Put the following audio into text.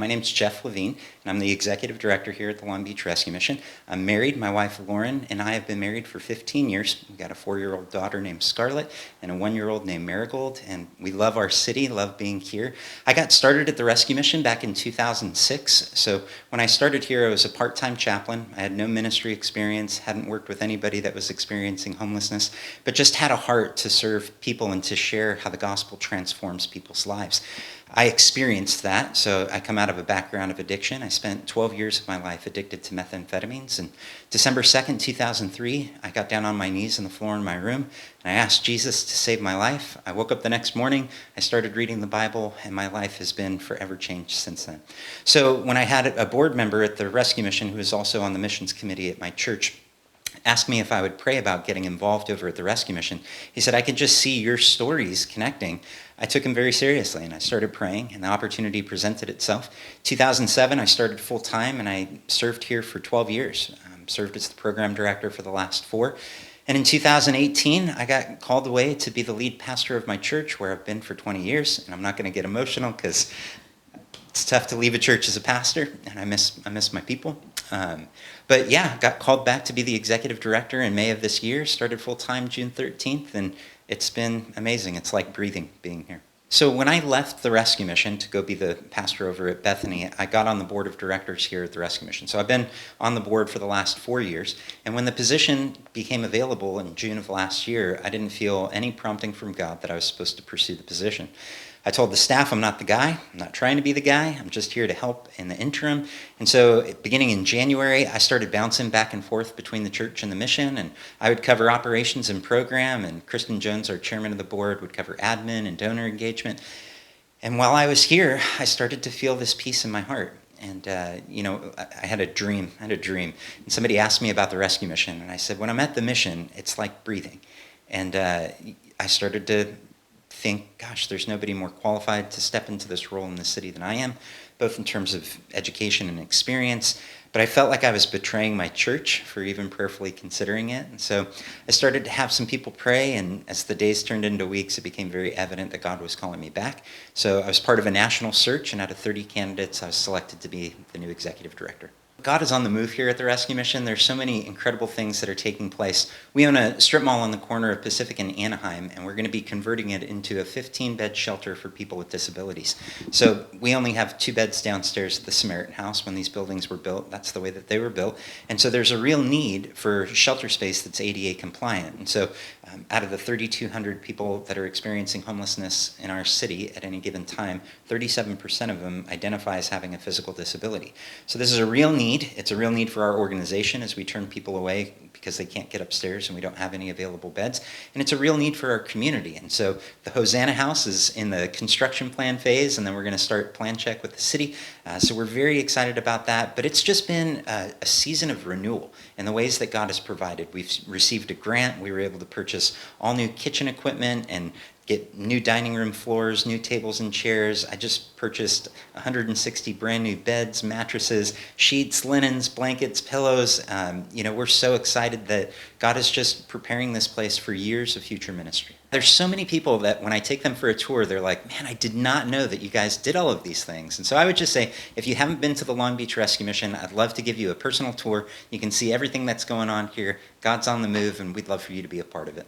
name's Jeff Levine, and I'm the executive director here at the Long Beach Rescue Mission. I'm married. My wife Lauren and I have been married for 15 years. We've got a 4-year-old daughter named Scarlett and a 1-year-old named Marigold, and we love our city, love being here. I got started at the Rescue Mission back in 2006. So when I started here, I was a part-time chaplain. I had no ministry experience, hadn't worked with anybody that was experiencing homelessness, but just had a heart to serve people and to share how the gospel transforms people's lives. I experienced that, so I come out of a background of addiction. I spent 12 years of my life addicted to methamphetamines, and December 2nd, 2003, I got down on my knees on the floor in my room, and I asked Jesus to save my life. I woke up the next morning, I started reading the Bible, and my life has been forever changed since then. So when I had a board member at the Rescue Mission who was also on the missions committee at my church, asked me if I would pray about getting involved over at the Rescue Mission. He said, I could just see your stories connecting. I took him very seriously, and I started praying, and the opportunity presented itself. 2007, I started full-time, and I served here for 12 years. Served as the program director for the last 4. And in 2018, I got called away to be the lead pastor of my church, where I've been for 20 years. And I'm not going to get emotional because it's tough to leave a church as a pastor, and I miss my people. But yeah, got called back to be the executive director in May of this year, started full-time June 13th, and it's been amazing. It's like breathing being here. So when I left the Rescue Mission to go be the pastor over at Bethany, I got on the board of directors here at the Rescue Mission. So I've been on the board for the last 4 years, and when the position became available in June of last year, I didn't feel any prompting from God that I was supposed to pursue the position. I told the staff I'm not the guy. I'm not trying to be the guy. I'm just here to help in the interim. And so beginning in January, I started bouncing back and forth between the church and the mission, and I would cover operations and program, and Kristen Jones, our chairman of the board, would cover admin and donor engagement. And while I was here, I started to feel this peace in my heart. And, I had a dream. And somebody asked me about the Rescue Mission, and I said, when I'm at the mission, it's like breathing. And I started to think, gosh, there's nobody more qualified to step into this role in the city than I am, both in terms of education and experience. But I felt like I was betraying my church for even prayerfully considering it. And so I started to have some people pray, and as the days turned into weeks, it became very evident that God was calling me back. So I was part of a national search, and out of 30 candidates, I was selected to be the new executive director. God is on the move here at the Rescue Mission. There's so many incredible things that are taking place. We own a strip mall on the corner of Pacific and Anaheim, and we're going to be converting it into a 15-bed shelter for people with disabilities. So we only have 2 beds downstairs at the Samaritan House when these buildings were built. That's the way that they were built. And so there's a real need for shelter space that's ADA compliant. And so out of the 3,200 people that are experiencing homelessness in our city at any given time, 37% of them identify as having a physical disability. So this is a real need. It's a real need for our organization as we turn people away because they can't get upstairs and we don't have any available beds. And it's a real need for our community. And so the Hosanna House is in the construction plan phase, and then we're going to start plan check with the city. So we're very excited about that. But it's just been a season of renewal in the ways that God has provided. We've received a grant. We were able to purchase all new kitchen equipment and get new dining room floors, new tables and chairs. I just purchased 160 brand new beds, mattresses, sheets, linens, blankets, pillows. We're so excited that God is just preparing this place for years of future ministry. There's so many people that when I take them for a tour, they're like, man, I did not know that you guys did all of these things. And so I would just say, if you haven't been to the Long Beach Rescue Mission, I'd love to give you a personal tour. You can see everything that's going on here. God's on the move, and we'd love for you to be a part of it.